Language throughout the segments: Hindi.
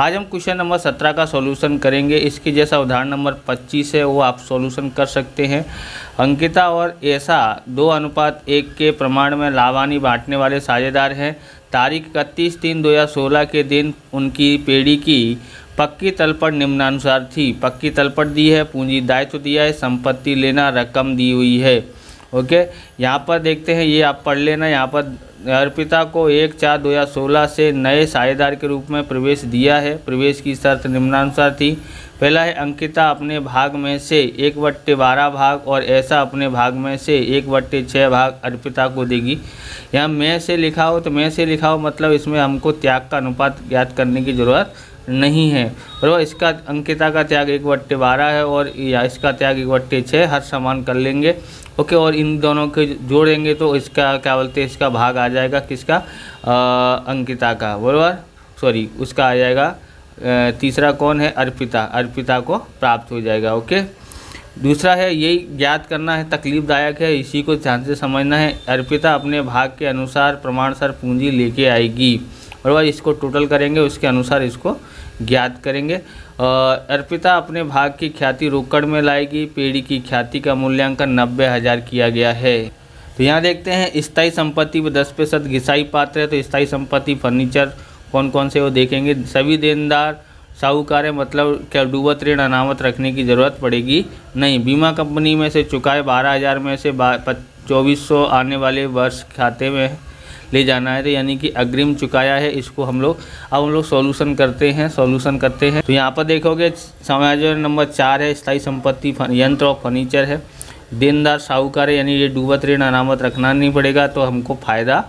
आज हम क्वेश्चन नंबर 17 का सॉल्यूशन करेंगे। इसके जैसा उदाहरण नंबर 25 है वो आप सॉल्यूशन कर सकते हैं। अंकिता और ऐसा 2:1 के प्रमाण में लाभानी बांटने वाले साझेदार हैं। तारीख 31/3/2016 के दिन उनकी पेड़ी की पक्की तलपट निम्नानुसार थी। पक्की तलपट दी है, पूंजी दायित्व दिया है, संपत्ति लेना, रकम दी हुई है। ओके, यहाँ पर देखते हैं, ये आप पढ़ लेना। यहाँ पर अर्पिता को 1/4/2016 से नए साझेदार के रूप में प्रवेश दिया है। प्रवेश की शर्त निम्नानुसार थी। पहला है, अंकिता अपने भाग में से 1/12 भाग और ऐसा अपने भाग में से 1/6 भाग अर्पिता को देगी। यहाँ मैं से लिखा हो तो मैं से लिखा हो, मतलब इसमें हमको त्याग का अनुपात ज्ञात करने की ज़रूरत नहीं है। बराबर, इसका अंकिता का त्याग 1/12 है और इसका त्याग 1/6, हर समान कर लेंगे। ओके, और इन दोनों के जोड़ेंगे तो इसका क्या बोलते हैं, इसका भाग आ जाएगा किसका, अंकिता का। बराबर, सॉरी, उसका आ जाएगा। तीसरा कौन है, अर्पिता, अर्पिता को प्राप्त हो जाएगा। ओके, दूसरा है, यही ज्ञात करना है, तकलीफदायक है, इसी को ध्यान से समझना है। अर्पिता अपने भाग के अनुसार प्रमाणसर पूंजी लेके आएगी। बराबर, इसको टोटल करेंगे, उसके अनुसार इसको ज्ञात करेंगे। अर्पिता अपने भाग की ख्याति रोकड़ में लाएगी। पेड़ी की ख्याति का मूल्यांकन 90,000 किया गया है। तो यहाँ देखते हैं, स्थायी संपत्ति पर 10% घिसाई पात्र है। तो स्थायी संपत्ति फर्नीचर कौन कौन से वो देखेंगे। सभी देनदार साहूकार है, मतलब क्या डूबत ऋण अनामत रखने की ज़रूरत पड़ेगी नहीं। बीमा कंपनी में से चुकाए 12,000 में से 2400 आने वाले वर्ष खाते में ले जाना है। तो यानी कि अग्रिम चुकाया है। इसको हम लोग सॉल्यूशन करते हैं, तो यहाँ पर देखोगे समायोजन नंबर 4 है, स्थायी संपत्ति यंत्र और फर्नीचर है। देनदार साहूकार है, यानी ये डूबत ऋण अनामत रखना नहीं पड़ेगा, तो हमको फ़ायदा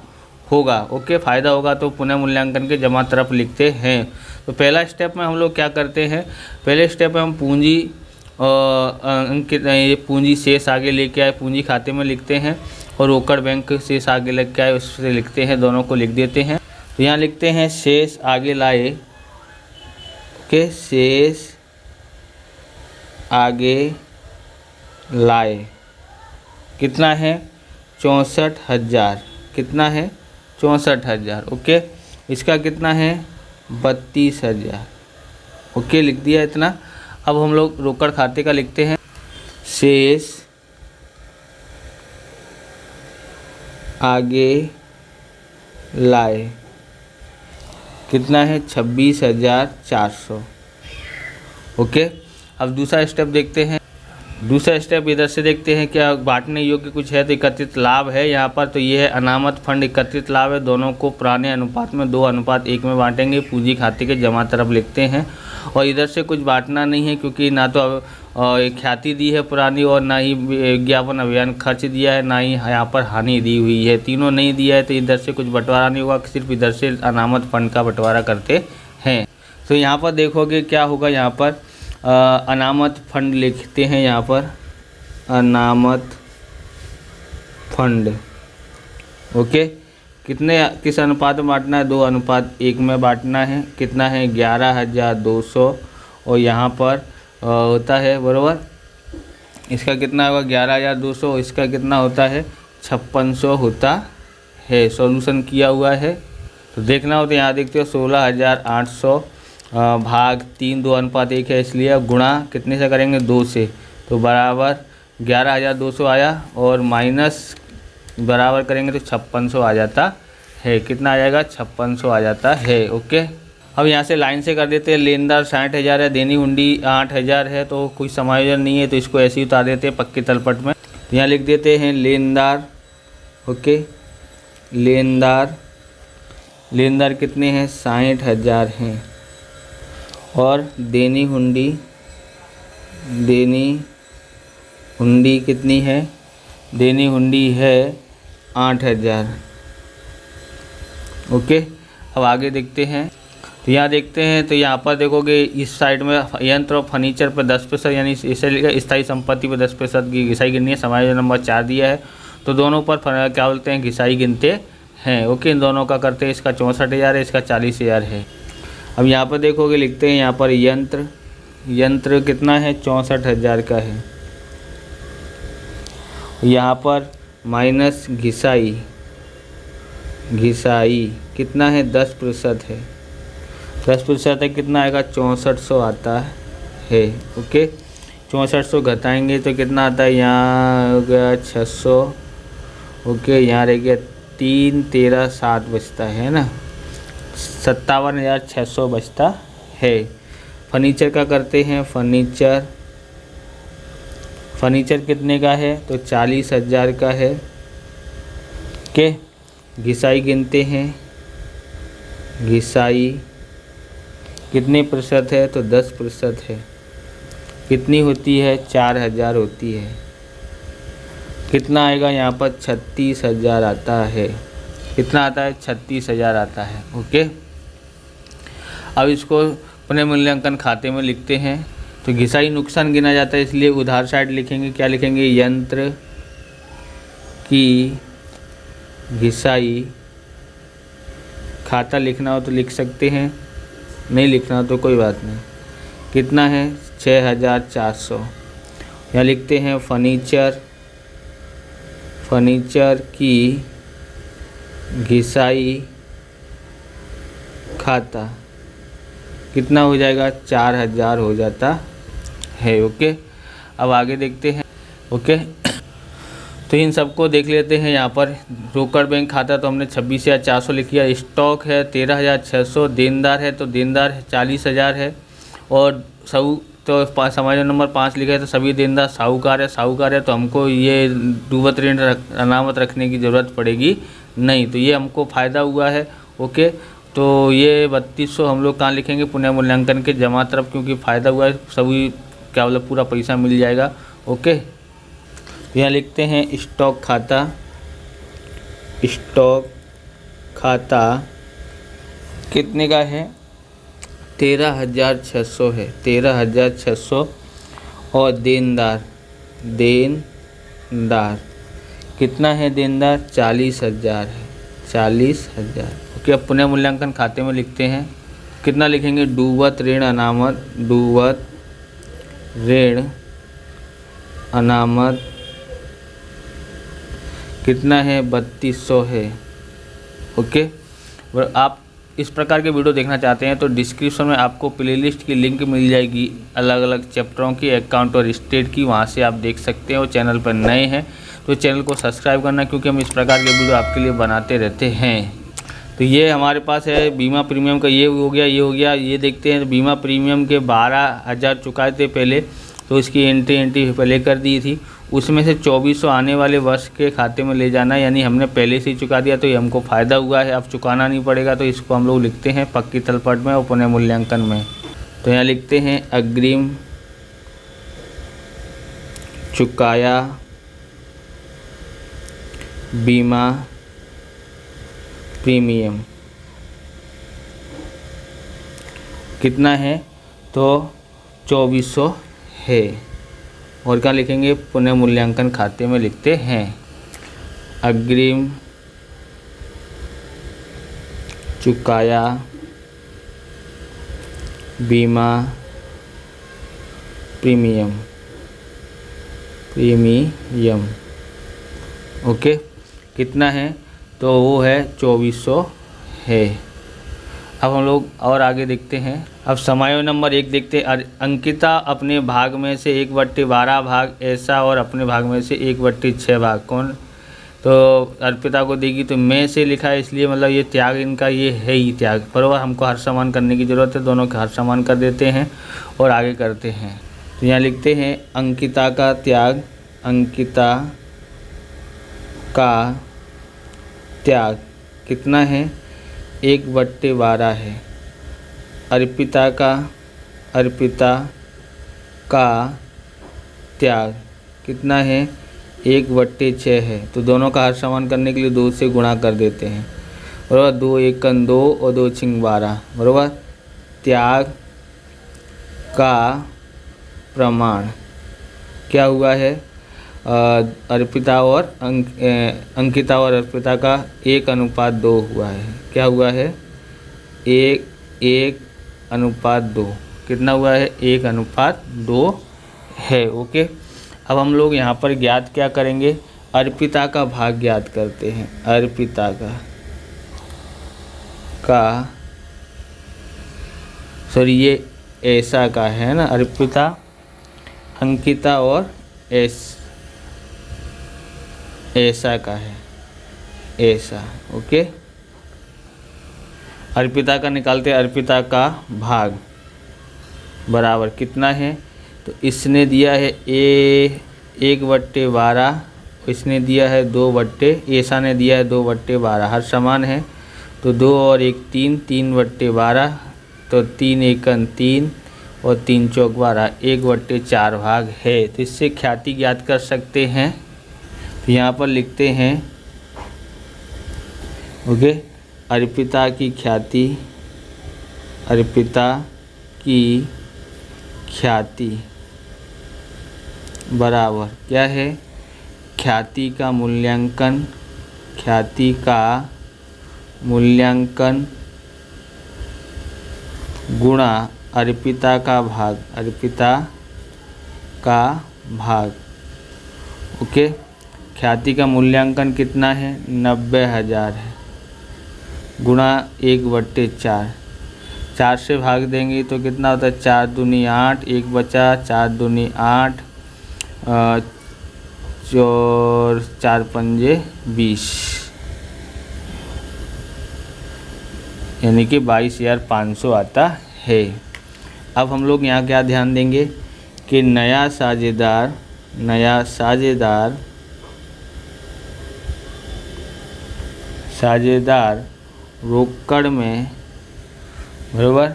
होगा। ओके, फ़ायदा होगा तो पुनः मूल्यांकन के जमा तरफ लिखते हैं। तो पहला स्टेप में हम लोग क्या करते हैं, पहले स्टेप में हम पूंजी पूंजी शेष आगे लेके आए, पूंजी खाते में लिखते हैं, और रोकड़ बैंक शेष आगे लग के आए, उससे लिखते हैं, दोनों को लिख देते हैं। तो यहाँ लिखते हैं शेष आगे लाए। ओके, शेष आगे लाए कितना है, 64,000। कितना है, 64,000। ओके, इसका कितना है, 32,000। ओके, लिख दिया इतना। अब हम लोग रोकड़ खाते का लिखते हैं, शेष आगे लाए कितना है, 26,400। ओके, अब दूसरा स्टेप देखते हैं। दूसरा स्टेप इधर से देखते हैं, क्या बांटने योग्य कुछ है। तो एकत्रित लाभ है यहाँ पर, तो ये है अनामत फंड एकत्रित लाभ है। दोनों को पुराने अनुपात में 2:1 में बांटेंगे। पूंजी खाते के जमा तरफ लिखते हैं। और इधर से कुछ बांटना नहीं है, क्योंकि ना तो ख्याति दी है पुरानी, और ना ही विज्ञापन अभियान खर्च दिया है, ना ही यहाँ पर हानि दी हुई है। तीनों नहीं दिया है, तो इधर से कुछ बंटवारा नहीं होगा, सिर्फ इधर से अनामत फंड का बंटवारा करते हैं। तो यहाँ पर देखोगे क्या होगा, यहाँ पर अनामत फंड लिखते हैं, यहाँ पर अनामत फंड। ओके, किस अनुपात में बांटना है, 2:1 में बांटना है। कितना है, 11,200। और यहाँ पर होता है, बराबर, इसका कितना होगा, 11,200। इसका कितना होता है, 5600 होता है। सॉल्यूशन किया हुआ है, तो देखना हो तो यहाँ देखते हो 16,800 भाग 3 2:1 है, इसलिए गुणा कितने से करेंगे, 2 से। तो बराबर 11,200 आया, और माइनस बराबर करेंगे तो 5600 आ जाता है। कितना आ जाएगा, 5600 आ जाता है। ओके, अब यहाँ से लाइन से कर देते हैं। लेनदार 60,000 है, देनी हुंडी 8,000 है, तो कोई समायोजन नहीं है, तो इसको ऐसे ही उतार देते हैं पक्की तलपट में। तो यहाँ लिख देते हैं लेनदार। ओके, लेनदार कितने हैं, 60,000 हैं। और देनी हुंडी कितनी है, देनी हुंडी है 8,000। ओके, अब आगे देखते हैं। तो यहाँ देखते हैं, तो यहाँ पर देखोगे इस साइड में यंत्र और फर्नीचर पर 10%, यानी इसे स्थायी संपत्ति पर 10% की घिसाई गिननी है। समायोजन नंबर 4 दिया है, तो दोनों पर क्या बोलते हैं, घिसाई गिनते हैं। ओके, इन दोनों का करते हैं। इसका 64,000 है, इसका 40,000 है। अब यहाँ पर देखोगे लिखते हैं, यहाँ पर यंत्र कितना है, 64,000 का है। यहाँ पर माइनस घिसाई कितना है, 10% है। 10% है कितना आएगा 6400 आता है। ओके 6400 घटाएंगे तो कितना आता है, यहाँ हो गया 600। ओके यहाँ रह गया 3 13 7 बचता है ना, 57,600 बचता है। फर्नीचर का करते हैं। फर्नीचर कितने का है तो 40,000 का है। ओके घिसाई गिनते हैं। घिसाई कितने प्रतिशत है तो 10% है। कितनी होती है 4,000 होती है। कितना आएगा यहाँ पर 36,000 आता है। कितना आता है 36,000 आता है। ओके अब इसको पुनः मूल्यांकन खाते में लिखते हैं। तो घिसाई नुकसान गिना जाता है, इसलिए उधार साइड लिखेंगे। क्या लिखेंगे, यंत्र की घिसाई। खाता लिखना हो तो लिख सकते हैं, नहीं लिखना हो तो कोई बात नहीं। कितना है 6,400। यहाँ लिखते हैं फर्नीचर की घिसाई खाता कितना हो जाएगा 4,000 हो जाता है। ओके अब आगे देखते हैं। ओके तो इन सबको देख लेते हैं। यहाँ पर रोकड़ बैंक खाता तो हमने 26,400 लिख लिया। स्टॉक है 13,600। देनदार है तो देनदार 40,000 है। और साहू तो समायोजन नंबर 5 लिखा है तो सभी देनदार साहूकार है तो हमको ये डूबत ऋण अनामत रखने की ज़रूरत पड़ेगी नहीं, तो ये हमको फ़ायदा हुआ है। ओके तो ये 3200 हम लोग कहाँ लिखेंगे, पुनः मूल्यांकन के जमा तरफ, क्योंकि फ़ायदा हुआ है सभी क्या बोला पूरा पैसा मिल जाएगा। ओके यहाँ लिखते हैं स्टॉक खाता कितने का है 13,600 है। 13,600 और देनदार कितना है, देनदार 40,000 है। 40,000। ओके अब पुनः मूल्यांकन खाते में लिखते हैं। कितना लिखेंगे, डूबत ऋण अनामत कितना है 3200 है। ओके और आप इस प्रकार के वीडियो देखना चाहते हैं तो डिस्क्रिप्शन में आपको प्लेलिस्ट की लिंक मिल जाएगी अलग अलग चैप्टरों की, अकाउंट और स्टेट की, वहां से आप देख सकते हैं। और चैनल पर नए हैं तो चैनल को सब्सक्राइब करना, क्योंकि हम इस प्रकार के वीडियो आपके लिए बनाते रहते हैं। तो ये हमारे पास है बीमा प्रीमियम का, ये हो गया। ये देखते हैं बीमा प्रीमियम के 12,000 चुकाए थे पहले, तो इसकी एंट्री पहले कर दी थी। उसमें से 2400 आने वाले वर्ष के खाते में ले जाना, यानी हमने पहले से ही चुका दिया तो ये हमको फ़ायदा हुआ है, अब चुकाना नहीं पड़ेगा। तो इसको हम लोग लिखते हैं पक्की तलपट में और पुनः मूल्यांकन में। तो यहाँ लिखते हैं अग्रिम चुकाया बीमा प्रीमियम कितना है तो 2400 है। और क्या लिखेंगे, पुनः मूल्यांकन खाते में लिखते हैं अग्रिम चुकाया बीमा प्रीमियम। ओके कितना है तो वो है 2400 है। अब हम लोग और आगे देखते हैं। अब समायोजन नंबर 1 देखते हैं। अंकिता अपने भाग में से 1/12 भाग ऐसा और अपने भाग में से 1/6 भाग कौन तो अर्पिता को देगी। तो मैं से लिखा है इसलिए मतलब ये त्याग इनका ये है ही त्याग, बराबर। हमको हर समान करने की ज़रूरत है, दोनों के हर समान कर देते हैं और आगे करते हैं। तो यहाँ लिखते हैं अंकिता का त्याग। अंकिता का त्याग कितना है 1/12 है। अर्पिता का त्याग कितना है 1/6 है। तो दोनों का हर समान करने के लिए 2 से गुणा कर देते हैं, बराबर। 2 1 2 और 2 6 12, बराबर। त्याग का प्रमाण क्या हुआ है, अर्पिता और अंकिता और अर्पिता का 1:2 हुआ है। क्या हुआ है 1:2। कितना हुआ है 1:2 है। ओके अब हम लोग यहाँ पर ज्ञात क्या करेंगे, अर्पिता का भाग ज्ञात करते हैं। अर्पिता का सॉरी ये ऐसा का है ना, अर्पिता, अंकिता और ऐसा का है, ऐसा। ओके, अर्पिता का निकालते, अर्पिता का भाग बराबर कितना है, तो इसने दिया है 1/12, इसने दिया है 2/, ऐसा ने दिया है 2/12, हर समान है तो 2 और 1 3, 3/12, तो 3 एकन 3 और 3 चौक 12, 1/4 भाग है। तो इससे ख्याति ज्ञात कर सकते हैं। तो यहाँ पर लिखते हैं ओके, अर्पिता की ख्याति, अर्पिता की ख्याति बराबर क्या है, ख्याति का मूल्यांकन, ख्याति का मूल्यांकन गुणा अर्पिता का भाग, अर्पिता का भाग। ओके, ख्याति का मूल्यांकन कितना है, 90,000 है, गुणा 1/4, 4 से भाग देंगे तो कितना होता है, 4 दूनी 8, 1 बचा, 4 दूनी 8, 4 पंजे 20, यानी कि 22,500 आता है। अब हम लोग यहाँ क्या ध्यान देंगे कि नया साझेदार रोकड़ में, बराबर,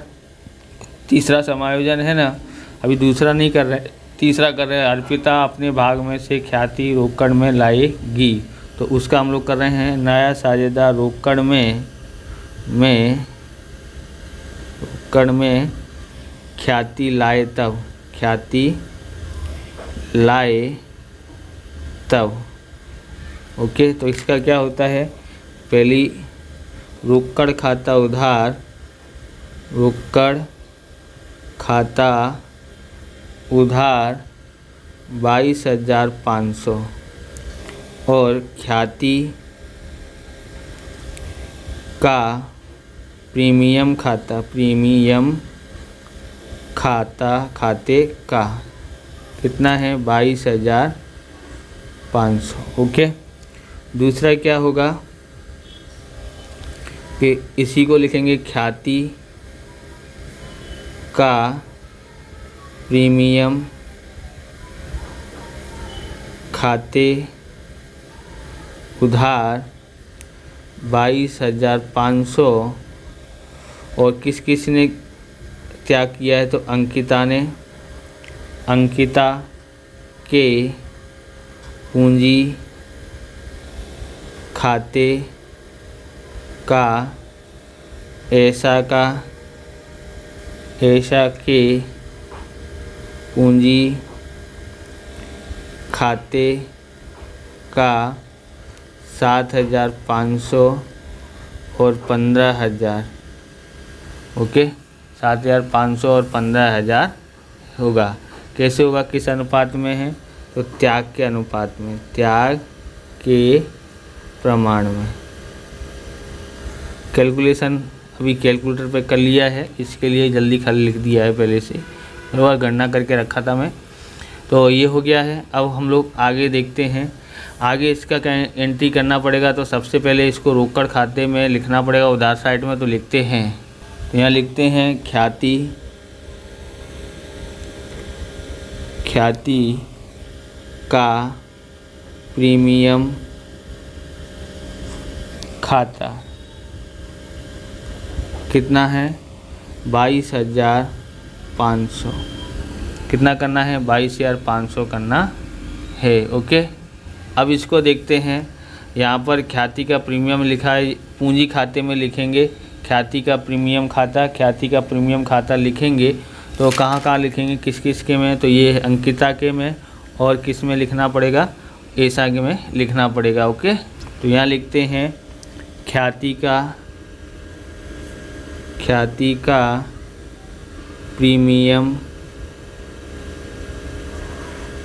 तीसरा समायोजन है ना, अभी दूसरा नहीं कर रहे, तीसरा कर रहे हैं। अर्पिता अपने भाग में से ख्याति रोकड़ में लाएगी, तो उसका हम लोग कर रहे हैं नया साझेदार रोकड़ में ख्याति लाए तब, ख्याति लाए तब। ओके, तो इसका क्या होता है, पहली रोकड़ खाता उधार, रोकड़ खाता उधार 22,500 और ख्याति का प्रीमियम खाता, खाते का कितना है, 22,500। ओके, दूसरा क्या होगा कि इसी को लिखेंगे ख्याति का प्रीमियम खाते उधार 22,500 और किस किस ने क्या किया है, तो अंकिता ने, अंकिता के पूंजी खाते का ऐसा के पूंजी खाते का 7,500 और 15,000। ओके, 7,500 और 15,000 होगा। कैसे होगा, किस अनुपात में है, तो त्याग के अनुपात में, त्याग के प्रमाण में। कैलकुलेशन अभी कैलकुलेटर पे कर लिया है, इसके लिए जल्दी खाली लिख दिया है पहले से, बराबर, गणना करके रखा था मैं। तो ये हो गया है। अब हम लोग आगे देखते हैं, आगे इसका क्या एंट्री करना पड़ेगा। तो सबसे पहले इसको रोकड़ खाते में लिखना पड़ेगा, उधार साइड में। तो लिखते हैं, तो यहाँ लिखते हैं ख्याति का प्रीमियम खाता कितना है, 22,500। कितना करना है, 22,500 करना है। ओके, अब इसको देखते हैं। यहाँ पर ख्याति का प्रीमियम लिखा है, पूंजी खाते में लिखेंगे ख्याति का प्रीमियम खाता, ख्याति का प्रीमियम खाता लिखेंगे तो कहाँ कहाँ लिखेंगे, किस किस के में, तो ये अंकिता के में, और किस में लिखना पड़ेगा, ऐसा के में लिखना पड़ेगा। ओके, तो यहाँ लिखते हैं ख्याति का प्रीमियम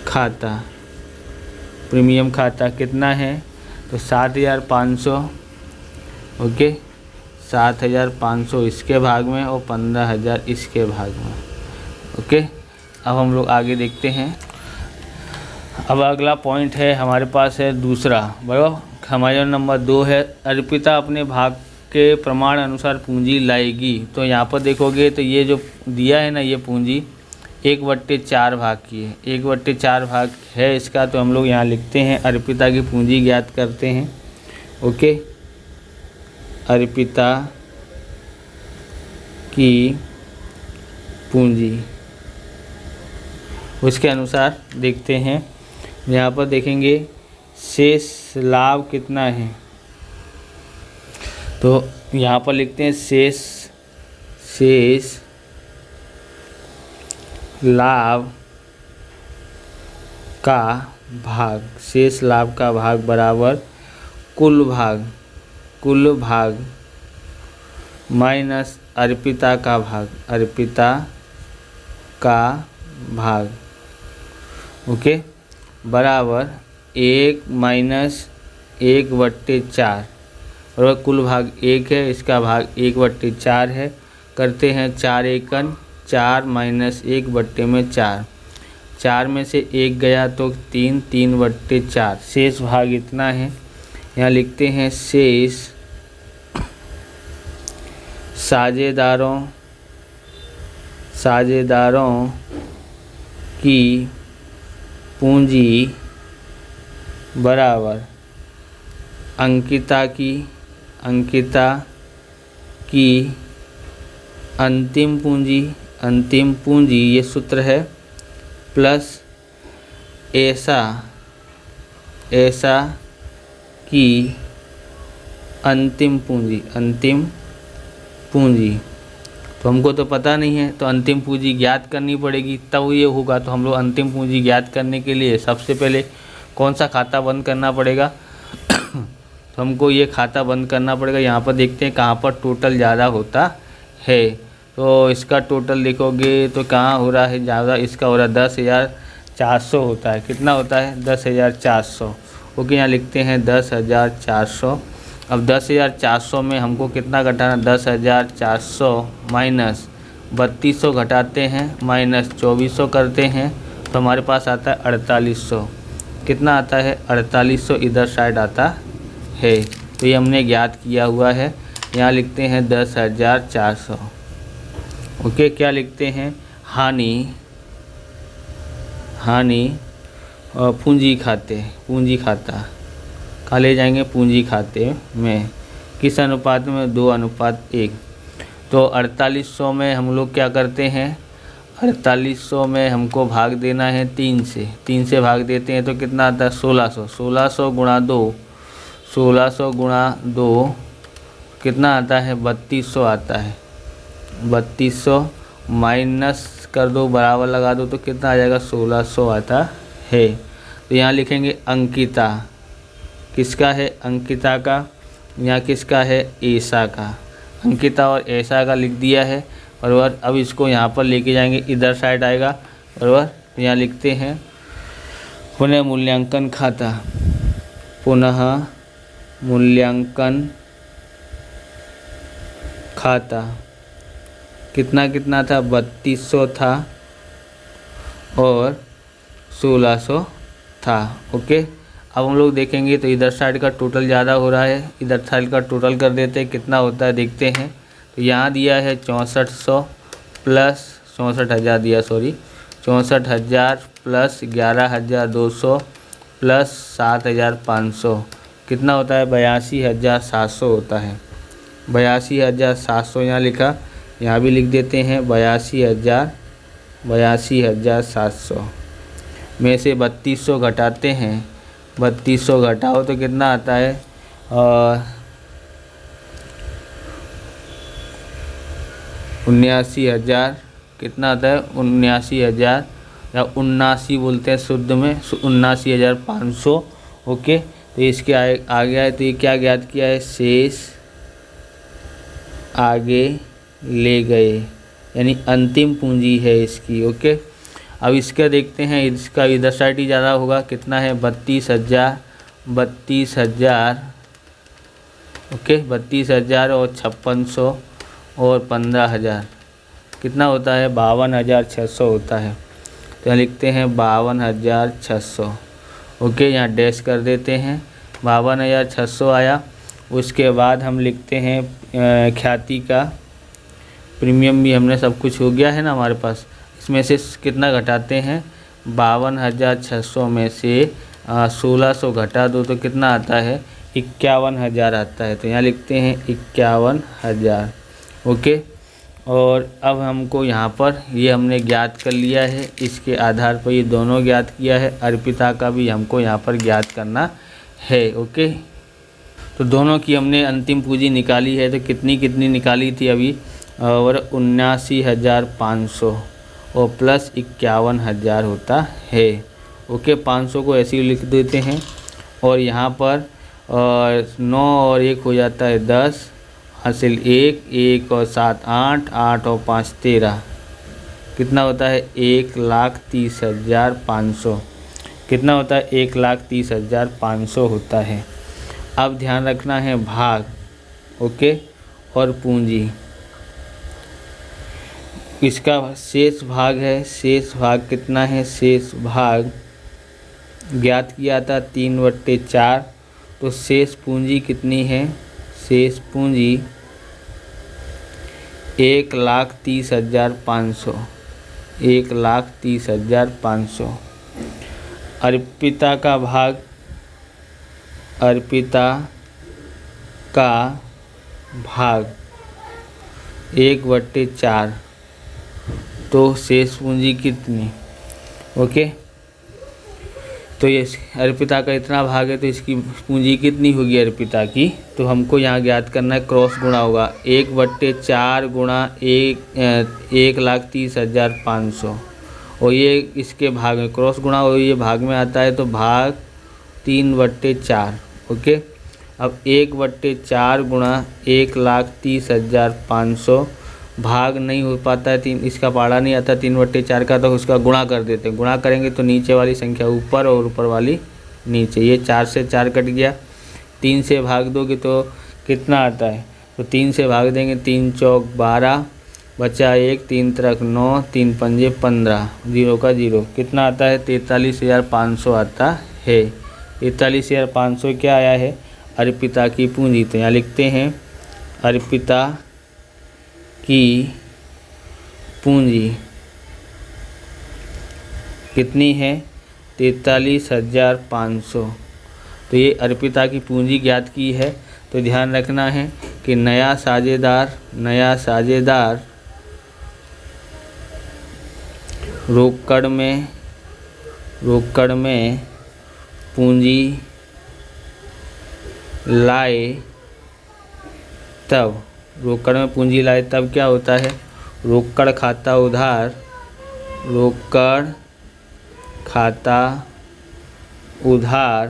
खाता, प्रीमियम खाता कितना है, तो 7,500। ओके, 7,500 इसके भाग में और 15,000 इसके भाग में। ओके, अब हम लोग आगे देखते हैं। अब अगला पॉइंट है हमारे पास है दूसरा, बराबर। हमारा नंबर 2 है, अर्पिता अपने भाग के प्रमाण अनुसार पूंजी लाएगी। तो यहाँ पर देखोगे तो ये जो दिया है ना, ये पूंजी 1/4 भाग की है, 1/4 भाग है इसका। तो हम लोग यहाँ लिखते हैं अर्पिता की पूंजी ज्ञात करते हैं। ओके, अर्पिता की पूंजी, उसके अनुसार देखते हैं। यहाँ पर देखेंगे शेष लाभ कितना है, तो यहाँ पर लिखते हैं शेष लाभ का भाग, शेष लाभ का भाग बराबर कुल भाग माइनस अर्पिता का भाग। ओके, बराबर 1 माइनस 1/4, और कुल भाग 1 है, इसका भाग 1/4 है। करते हैं 4 एकन 4 माइनस 1/4, 4 में से 1 गया तो 3/4, शेष भाग इतना है। यहाँ लिखते हैं शेष साझेदारों की पूंजी बराबर अंकिता की अंतिम पूंजी, ये सूत्र है, प्लस ऐसा की अंतिम पूंजी। तो हमको तो पता नहीं है, तो अंतिम पूंजी ज्ञात करनी पड़ेगी तब ये होगा। तो हम लोग अंतिम पूंजी ज्ञात करने के लिए सबसे पहले कौन सा खाता बंद करना पड़ेगा तो हमको ये खाता बंद करना पड़ेगा। यहाँ पर देखते हैं कहाँ पर टोटल ज़्यादा होता है। तो इसका टोटल देखोगे तो कहाँ हो रहा है ज़्यादा, इसका हो रहा है 10,400 होता है। कितना होता है? 10,400। ओके, यहाँ लिखते हैं 10,400। अब 10,400 में हमको कितना घटाना, 10,400 माइनस 3200 घटाते हैं, माइनस 2400 करते हैं, तो हमारे पास आता है 4800। कितना आता है? 4800 इधर साइड आता है। तो ये हमने ज्ञात किया हुआ है। यहाँ लिखते हैं 10,400। ओके, क्या लिखते हैं? हानि और पूंजी खाता कहाँ ले जाएंगे? पूंजी खाते में। किस अनुपात में? 2:1। तो 4800 में हम लोग क्या करते हैं, 4800 में हमको भाग देना है 3 से भाग देते हैं तो कितना आता है? 1600। 1600 गुणा 2 कितना आता है? 3200 आता है। 3200 माइनस कर दो, बराबर लगा दो, तो कितना आ जाएगा? 1600 आता है। तो यहाँ लिखेंगे अंकिता, किसका है? अंकिता का। यहाँ किसका है? ऐसा का। अंकिता और ऐसा का लिख दिया है, बराबर। अब इसको यहाँ पर लेके जाएंगे, इधर साइड आएगा, बराबर। यहाँ लिखते हैं पुनः मूल्यांकन खाता। कितना था? 3200 था और 1600 था। ओके, अब हम लोग देखेंगे तो इधर साइड का टोटल ज़्यादा हो रहा है, इधर साइड का टोटल कर देते हैं, कितना होता है देखते हैं। तो यहाँ दिया है 6400 प्लस 64,000 दिया, 64,000 प्लस 11,200 प्लस 7,500, कितना होता है? 82,700 होता है। 82,700 यहाँ लिखा, यहाँ भी लिख देते हैं 82,700 में से 3200 घटाते हैं। 3200 घटाओ तो कितना आता है? 79,000। कितना आता है? 79,000 या 79 बोलते हैं शुद्ध में, 79,500। ओके, तो इसके आ गया है। तो ये क्या ज्ञात किया है? शेष आगे ले गए, यानी अंतिम पूंजी है इसकी। ओके, अब इसका देखते हैं, इसका इधर साइड ही ज़्यादा होगा। कितना है? 32,000 ओके 32,000 और 5600 और 15,000 कितना होता है 52,600 होता है। तो यहाँ लिखते हैं 52,600। ओके यहाँ डैश कर देते हैं 52,600 आया। उसके बाद हम लिखते हैं ख्याति का प्रीमियम भी हमने सब कुछ हो गया है ना हमारे पास। इसमें से कितना घटाते हैं 52,600 में से 1600 घटा दो तो कितना आता है 51,000 आता है। तो यहाँ लिखते हैं 51,000। ओके और अब हमको यहाँ पर ये हमने ज्ञात कर लिया है, इसके आधार पर ये दोनों ज्ञात किया है, अर्पिता का भी हमको यहाँ पर ज्ञात करना है। ओके तो दोनों की हमने अंतिम पूंजी निकाली है। तो कितनी कितनी निकाली थी अभी और 79,500 और प्लस 51,000 होता है। ओके 500 को ऐसे ही लिख देते हैं और यहाँ पर 9 और 1 हो जाता है 10, हासिल 1 और 7 8, 8 और 5 13 कितना होता है 1,30,500। कितना होता है 1,30,500 होता है। अब ध्यान रखना है भाग ओके और पूंजी। इसका शेष भाग है, शेष भाग कितना है, शेष भाग ज्ञात किया था 3/4। तो शेष पूंजी कितनी है, शेष पूंजी 1,30,500, 1,30,500। अर्पिता का भाग, अर्पिता का भाग 1/4। तो शेष पूंजी कितनी, ओके तो ये अर्पिता का इतना भाग है तो इसकी पूंजी कितनी होगी अर्पिता की। तो हमको यहाँ ज्ञात करना है, क्रॉस गुणा होगा 1/4 गुणा 1,30,500 और ये इसके भाग में क्रॉस गुणा और ये भाग में आता है तो भाग 3/4। ओके अब 1/4 गुणा 1,30,500 भाग नहीं हो पाता है, इसका पाड़ा नहीं आता 3/4 का, तो उसका गुणा कर देते हैं। गुणा करेंगे तो नीचे वाली संख्या ऊपर और ऊपर वाली नीचे। ये 4 से 4 कट गया, 3 से भाग दोगे तो कितना आता है, तो 3 से भाग देंगे 3 चौक 12 बचा 1, 3 त्रिक 9, 3 पंजे 15, 0 का 0 कितना आता है 43,500 आता है। 43,500 क्या आया है अर्पिता की पूंजी। तो यहाँ लिखते हैं अर्पिता की पूंजी कितनी है 43,500। तो ये अर्पिता की पूंजी ज्ञात की है। तो ध्यान रखना है कि नया साझेदार रोकड़ में पूंजी लाए तब, रोकड़ में पूंजी लाए तब क्या होता है, रोकड़ खाता उधार, रोकड़ खाता उधार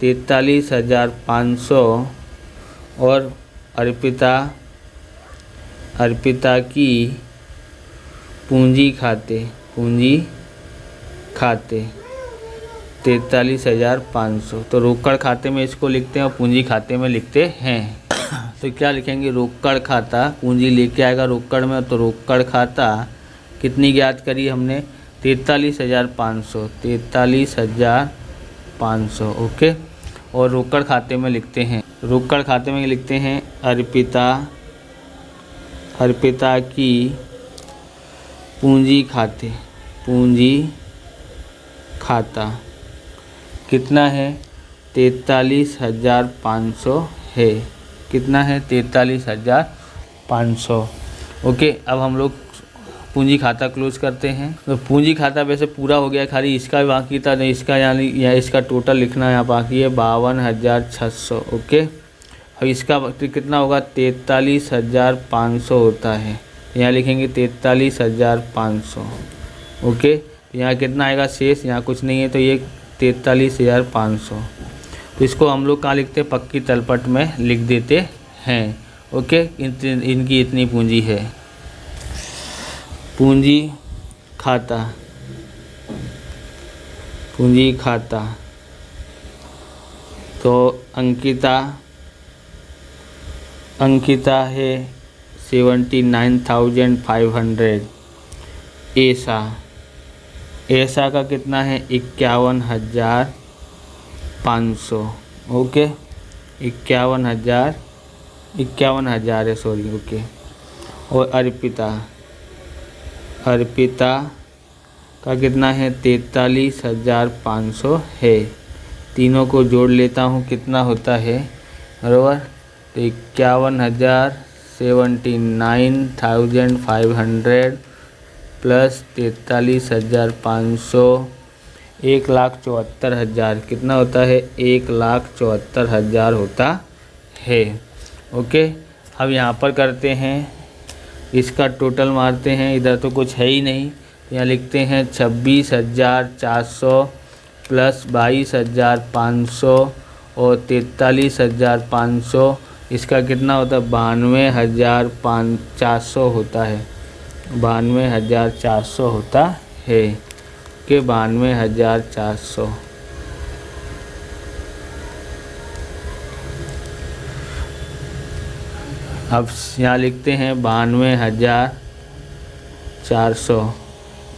43,500 और अर्पिता की पूंजी खाते 43,500। तो रोकड़ खाते में इसको लिखते हैं और पूंजी खाते में लिखते हैं। तो क्या लिखेंगे, रोकड़ खाता पूंजी लेके आएगा रोकड़ में, तो रोकड़ खाता कितनी ज्ञात करी हमने 43,500। ओके और रोकड़ खाते में लिखते हैं, रोकड़ खाते में लिखते हैं अर्पिता की पूंजी खाता कितना है 43,500 है। कितना है 43,500। ओके अब हम लोग पूंजी खाता क्लोज करते हैं। तो पूंजी खाता वैसे पूरा हो गया, खाली इसका भी बाकी था, नहीं इसका यानी या इसका टोटल लिखना यहाँ बाकी है 52,600। ओके अब इसका कितना होगा 43,500 होता है। यहाँ लिखेंगे 43,500। ओके यहाँ कितना आएगा शेष, यहाँ कुछ नहीं है तो ये 43,500। तो इसको हम लोग कहाँ लिखते हैं, पक्की तलपट में लिख देते हैं। ओके इनकी इतनी पूंजी है। पूंजी खाता तो अंकिता अंकिता है 79,500। ऐसा का कितना है 51,500। ओके 51,000 है, सॉरी। ओके और अर्पिता का कितना है 43,500 है। तीनों को जोड़ लेता हूँ, कितना होता है बराबर, तो 79,500 प्लस 43,500 1,74,000 कितना होता है 1,74,000 होता है। ओके अब यहाँ पर करते हैं, इसका टोटल मारते हैं। इधर तो कुछ है ही नहीं, यहाँ लिखते हैं 26,400 प्लस 22,500 और 43,500, इसका कितना होता है 92,400 होता है। 92,400 होता है कि 92,400। अब यहाँ लिखते हैं 92,400,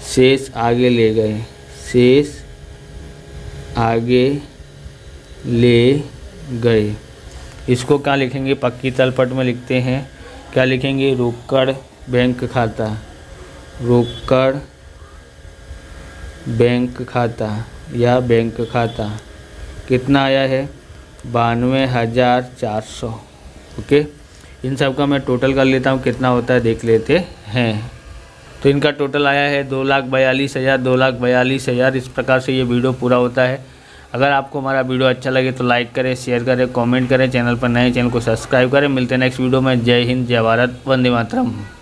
शेष आगे ले गए, इसको क्या लिखेंगे, पक्की तलपट में लिखते हैं। क्या लिखेंगे, रोकड़ बैंक खाता या बैंक खाता कितना आया है 92,400। ओके इन सब का मैं टोटल कर लेता हूँ, कितना होता है देख लेते हैं। तो इनका टोटल आया है 2,42,000। इस प्रकार से ये वीडियो पूरा होता है। अगर आपको हमारा वीडियो अच्छा लगे तो लाइक करें, शेयर करें, कमेंट करें। चैनल पर नए चैनल को सब्सक्राइब करें। मिलते हैं नेक्स्ट वीडियो में। जय हिंद, जय भारत, वंदे मातरम।